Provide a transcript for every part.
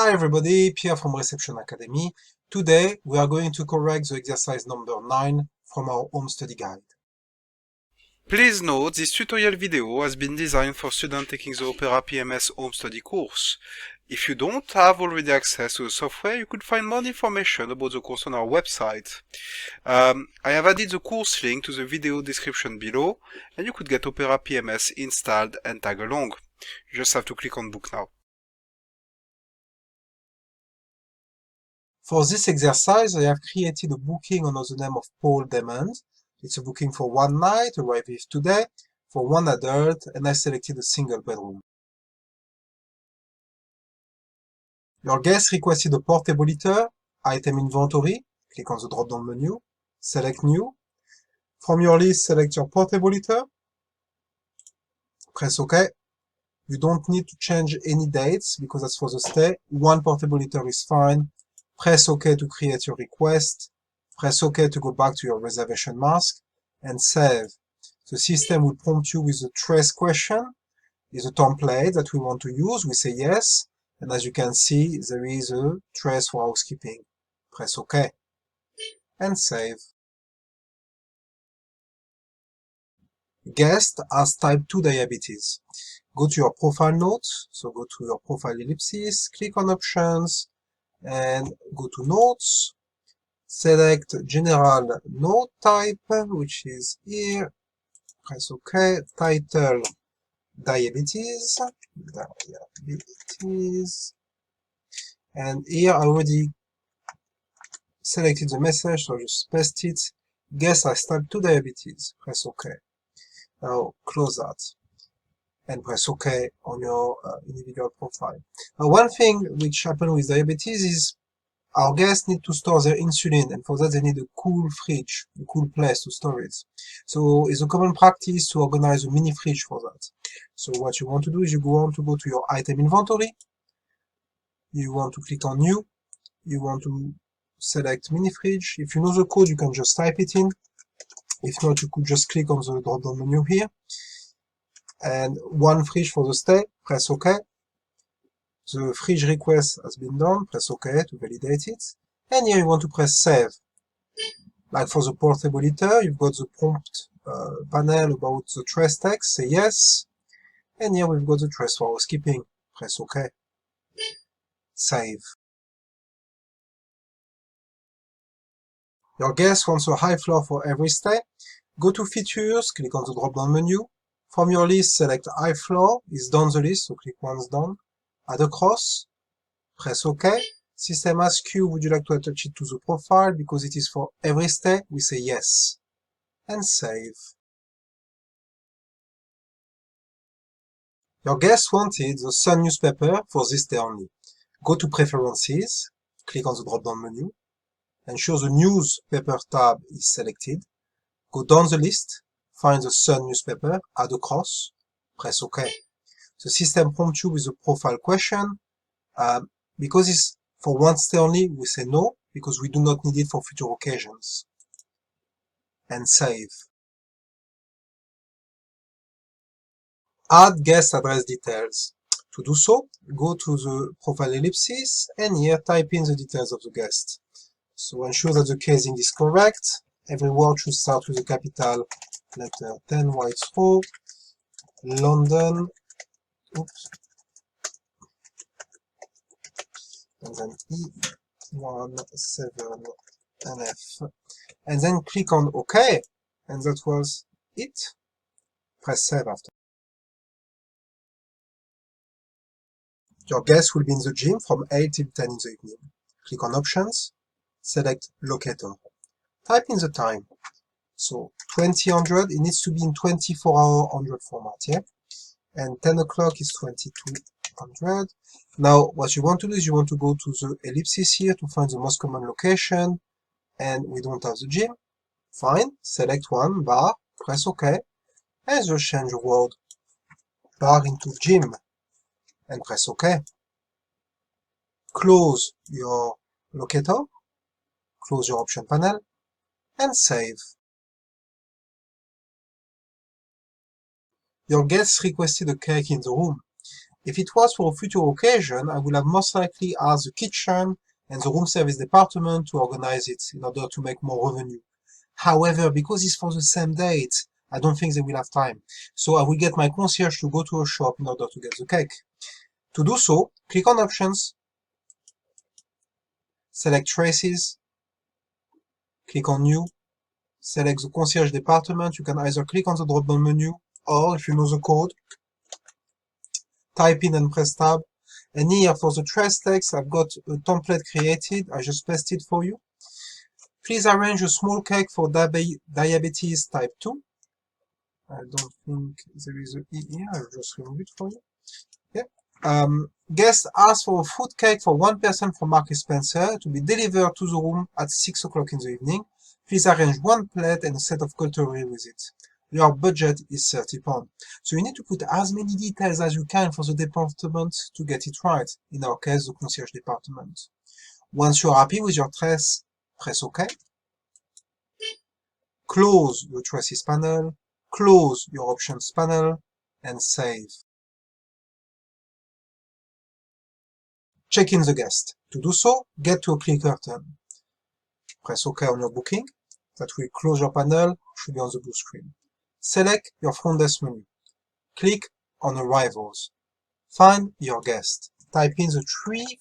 Hi everybody, Pierre from Reception Academy. Today we are going to correct the exercise number 9 from our home study guide. Please note this tutorial video has been designed for students taking the Opera PMS home study course. If you don't have already access to the software, you could find more information about the course on our website. I have added the course link to the video description below, and you could get Opera PMS installed and tag along. You just have to click on book now. For this exercise, I have created a booking under the name of Paul Demond. It's a booking for one night, arriving today, for one adult, and I selected a single bedroom. Your guest requested a portable heater, item inventory, click on the drop-down menu, select new. From your list, select your portable heater, press OK. You don't need to change any dates because that's for the stay. One portable heater is fine. Press OK to create your request. Press OK to go back to your reservation mask and save. The system will prompt you with a trace question. Is a template that we want to use. We say yes. And as you can see, there is a trace for housekeeping. Press OK and save. Guest has type 2 diabetes. Go to your profile notes. So go to your profile ellipsis, click on options and go to notes. Select general note type, which is here. Press OK. Title diabetes. And here I already selected the message, so I just paste it. Guest has type 2 diabetes. Press OK. Now close that and press OK on your individual profile. Now, one thing which happens with diabetes is our guests need to store their insulin, and for that they need a cool fridge, a cool place to store it. So it's a common practice to organize a mini fridge for that. So what you want to do is you go to your item inventory. You want to click on new. You want to select mini fridge. If you know the code, you can just type it in. If not, you could just click on the drop-down menu here. And one fridge for the stay, press OK. The fridge request has been done, press OK to validate it. And here you want to press save. Like for the portable heater, you've got the prompt panel about the trace text, say yes. And here we've got the trace for housekeeping, press OK. Save. Your guest wants a high floor for every stay. Go to features, click on the drop-down menu. From your list, select high floor, is down the list, so click once down. Add a cross, press OK. System asks you, would you like to attach it to the profile? Because it is for every stay, we say yes. And save. Your guest wanted the Sun newspaper for this day only. Go to Preferences, click on the drop-down menu. Ensure the Newspaper tab is selected. Go down the list, find the Sun newspaper, add a cross, press OK. The system prompts you with a profile question. Because it's for one stay only, we say no, because we do not need it for future occasions. And save. Add guest address details. To do so, go to the profile ellipsis and here type in the details of the guest. So ensure that the casing is correct. Every word should start with a capital letter 10 White Row, London, and then E17NF. And then click on OK. And that was it. Press save after. Your guest will be in the gym from 8 till 10 in the evening. Click on Options, select Locator. Type in the time. So 2000, it needs to be in 24-hour 100 format, yeah? And 10 o'clock is 2200. Now, what you want to do is you want to go to the ellipsis here to find the most common location, and we don't have the gym. Fine, select one, bar, press OK, and just change the word bar into gym, and press OK. Close your locator, close your option panel, and save. Your guests requested a cake in the room. If it was for a future occasion, I would have most likely asked the kitchen and the room service department to organize it in order to make more revenue. However, because it's for the same date, I don't think they will have time. So I will get my concierge to go to a shop in order to get the cake. To do so, click on Options, select Traces, click on New, select the concierge department. You can either click on the drop-down menu, or if you know the code, type in and press Tab. And here for the trace text, I've got a template created. I just pasted it for you. Please arrange a small cake for diabetes type 2. I don't think there is a E here. I'll just remove it for you. Yeah. Guest asked for a fruit cake for one person from Marks Spencer to be delivered to the room at 6 o'clock in the evening. Please arrange one plate and a set of cutlery with it. Your budget is £30. So you need to put as many details as you can for the department to get it right. In our case, the concierge department. Once you're happy with your trace, press OK. Close your traces panel, close your options panel, and save. Check in the guest. To do so, get to a clear curtain. Press OK on your booking. That will close your panel, should be on the blue screen. Select your front desk menu. Click on Arrivals. Find your guest. Type in the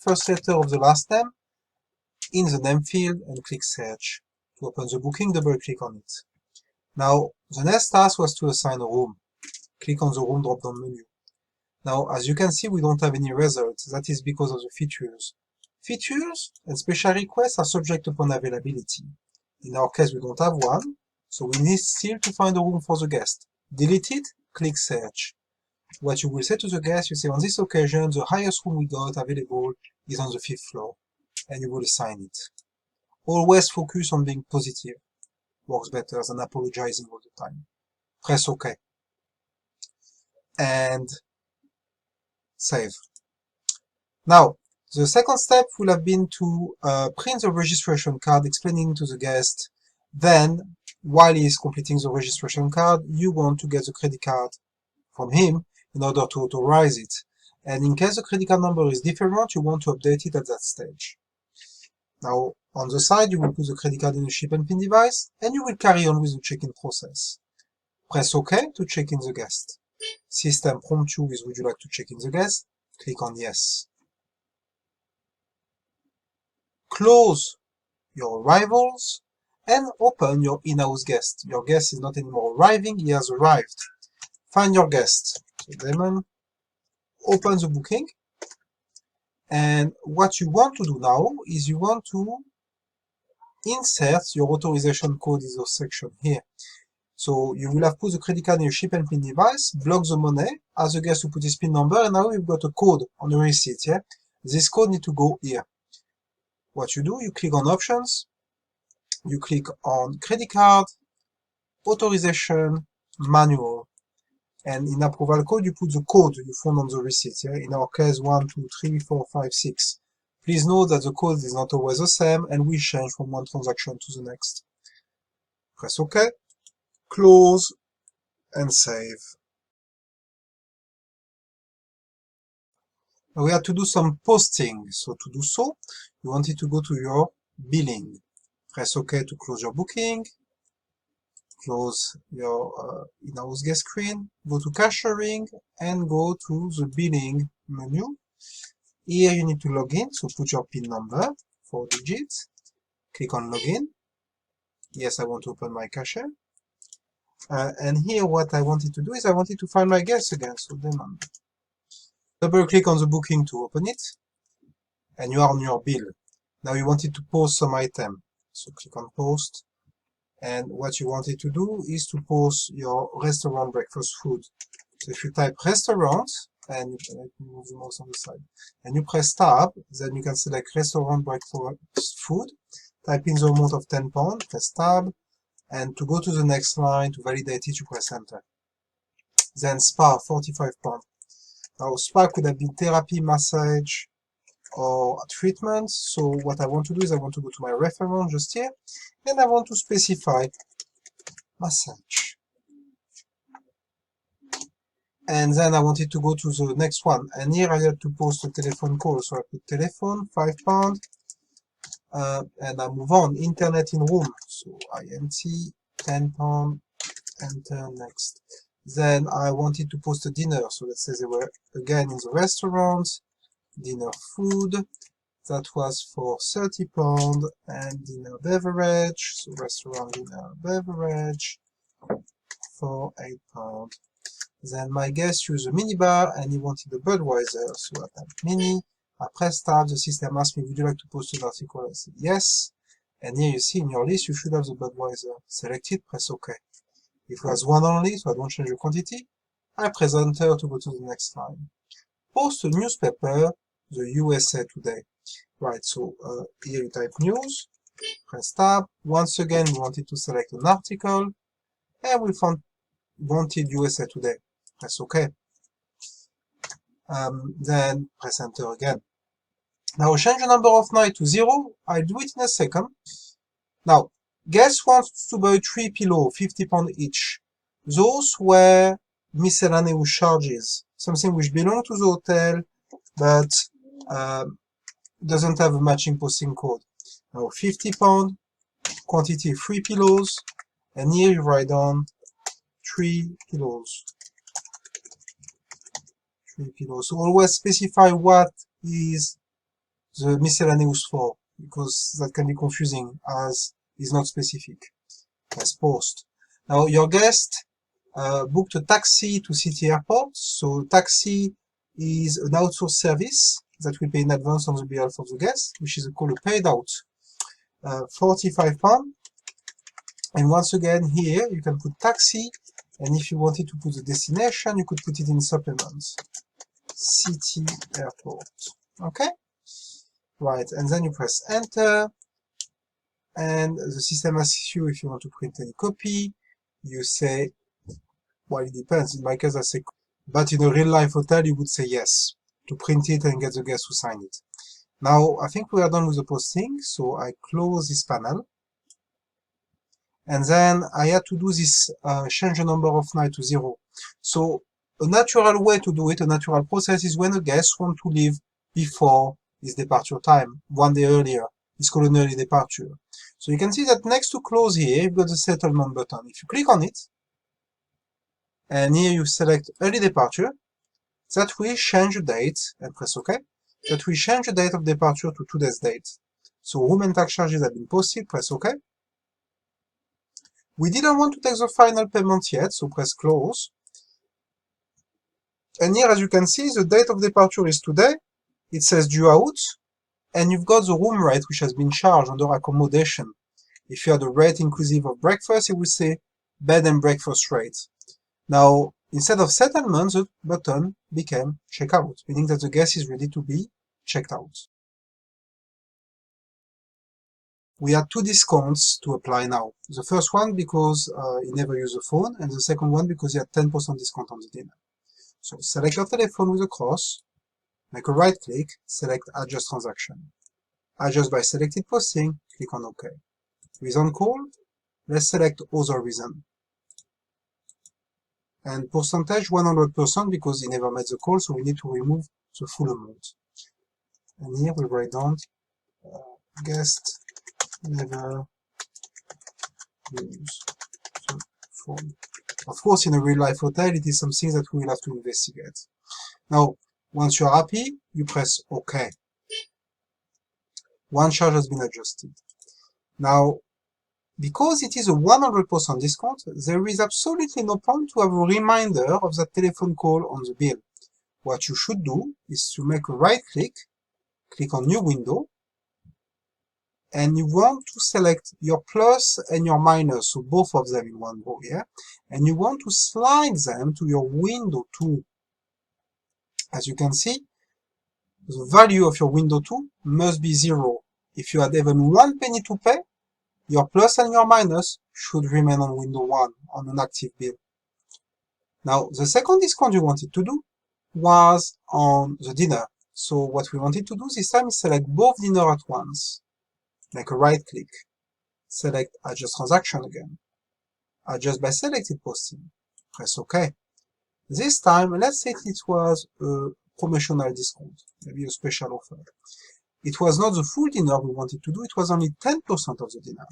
first three letters of the last name in the name field and click Search. To open the booking, double-click on it. Now, the next task was to assign a room. Click on the room drop-down menu. Now, as you can see, we don't have any results. That is because of the features. Features and special requests are subject upon availability. In our case, we don't have one, so we need still to find a room for the guest. Delete it, click Search. What you will say to the guest, you say, on this occasion, the highest room we got available is on the 5th floor, and you will assign it. Always focus on being positive. Works better than apologizing all the time. Press OK. And save. Now, the second step will have been to print the registration card explaining to the guest. Then, while he is completing the registration card, you want to get the credit card from him in order to authorize it. And in case the credit card number is different, you want to update it at that stage. Now, on the side, you will put the credit card in the ship and pin device, and you will carry on with the check-in process. Press OK to check in the guest. System prompts you with would you like to check in the guest? Click on Yes. Close your arrivals and open your in-house guest. Your guest is not anymore arriving, he has arrived. Find your guest. So Damon, open the booking. And what you want to do now is you want to insert your authorization code in the section here. So you will have put the credit card in your ship and pin device, block the money, ask the guest to put his PIN number, and now you've got a code on the receipt. Yeah? This code needs to go here. What you do, you click on Options, you click on Credit Card, Authorization, Manual, and in Approval Code, you put the code you found on the receipt. Yeah? In our case, 1, 2, 3, 4, 5, 6. Please note that the code is not always the same and will change from one transaction to the next. Press OK, close, and save. Now we have to do some posting. So to do so, you want it to go to your billing. Press OK to close your booking. Close your in-house guest screen. Go to cashiering and go to the billing menu. Here you need to log in, so put your PIN number, 4 digits. Click on Login. Yes, I want to open my cashier. And here what I wanted to do is I wanted to find my guest again, so Damon. Double click on the booking to open it, and you are on your bill. Now you wanted to post some item, so click on Post. And what you wanted to do is to post your restaurant breakfast food. So if you type restaurant, and let me move the mouse on the side, and you press Tab, then you can select restaurant breakfast food, type in the amount of £10, press Tab, and to go to the next line, to validate it, you press Enter. Then spa, £45. Now spa could have been therapy, massage, or treatment. So what I want to do is I want to go to my reference just here, and I want to specify massage. And then I wanted to go to the next one, and here I had to post a telephone call, so I put telephone, £5, and I move on, internet in room, so INT, £10, enter, next. Then I wanted to post a dinner, so let's say they were again in the restaurant, dinner food, that was for £30, and dinner beverage, so restaurant dinner beverage, for £8. Then my guest used a minibar and he wanted a Budweiser, so I typed mini. I pressed tab, the system asked me, would you like to post an article? I said yes. And here you see in your list, you should have the Budweiser. Select it, press OK. It was one only, so I don't change the quantity. I press enter to go to the next line. Post a newspaper, the USA Today. Right, so here you type news, press tab. Once again, we wanted to select an article, and we wanted USA Today. Press OK. Then press enter again. Now change the number of night to 0. I'll do it in a second. Now, guest wants to buy 3 pillows, £50 each. Those were miscellaneous charges, something which belong to the hotel, but doesn't have a matching posting code. Now, £50, quantity 3 pillows, and here you write down 3 pillows. 3 pillows. So always specify what is the miscellaneous for, because that can be confusing as is not specific. Press post. Now your guest booked a taxi to City Airport. So taxi is an outsourced service that we pay in advance on the behalf of the guest, which is called a paid out. £45. And once again here you can put taxi, and if you wanted to put the destination you could put it in supplements. City Airport. Okay? Right, and then you press enter, and the system asks you if you want to print any copy. You say, well, it depends. In my case, I say, but in a real life hotel, you would say yes, to print it and get the guest to sign it. Now, I think we are done with the posting, so I close this panel. And then I had to do this, change the number of night to 0. So, a natural way to do it, a natural process, is when a guest wants to leave before his departure time, one day earlier. It's called an early departure. So you can see that next to close here, you've got the settlement button. If you click on it, and here you select early departure, that will change the date, and press OK. That will change the date of departure to today's date. So room and tax charges have been posted, press OK. We didn't want to take the final payment yet, so press close. And here, as you can see, the date of departure is today. It says due out, and you've got the room rate which has been charged under accommodation. If you had a rate inclusive of breakfast, it would say bed and breakfast rate. Now, instead of settlement, the button became checkout, meaning that the guest is ready to be checked out. We had 2 discounts to apply now. The first one because he never used the phone, and the second one because he had 10% discount on the dinner. So select your telephone with a cross, make a right click, select Adjust Transaction. Adjust by selected posting, click on OK. Reason call, let's select Other reason. And percentage 100% because he never made the call, so we need to remove the full amount. And here we write down guest never use the phone. Of course, in a real life hotel, it is something that we will have to investigate. Now, once you're happy, you press OK. One charge has been adjusted. Now, because it is a 100% discount, there is absolutely no point to have a reminder of that telephone call on the bill. What you should do is to make a right click, click on New Window, and you want to select your plus and your minus, so both of them in one row here, and you want to slide them to your window 2. As you can see, the value of your window 2 must be 0. If you had even 1 penny to pay, your plus and your minus should remain on window 1 on an active bill. Now, the second discount you wanted to do was on the dinner. So what we wanted to do this time is select both dinner at once. Make a right click. Select Adjust Transaction again. Adjust by selected posting. Press OK. This time, let's say it was a promotional discount, maybe a special offer. It was not the full dinner we wanted to do, it was only 10% of the dinner.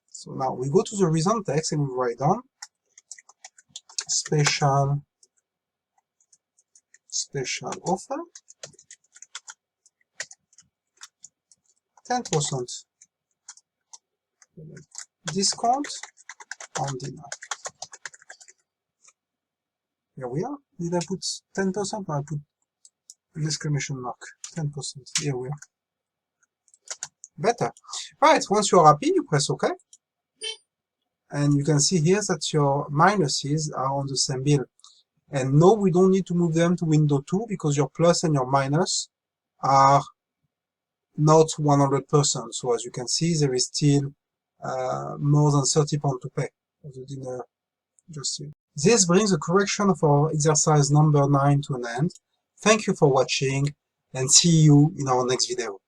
So now we go to the reason text and we write down special offer, 10% discount on dinner. Here we are. Did I put 10%? No, I put an exclamation mark. 10%. Here we are. Better. Right, once you're happy, you press OK. And you can see here that your minuses are on the same bill. And no, we don't need to move them to window 2 because your plus and your minus are not 100%. So as you can see, there is still more than £30 to pay for the dinner just here. This brings the correction of our exercise number 9 to an end. Thank you for watching and see you in our next video.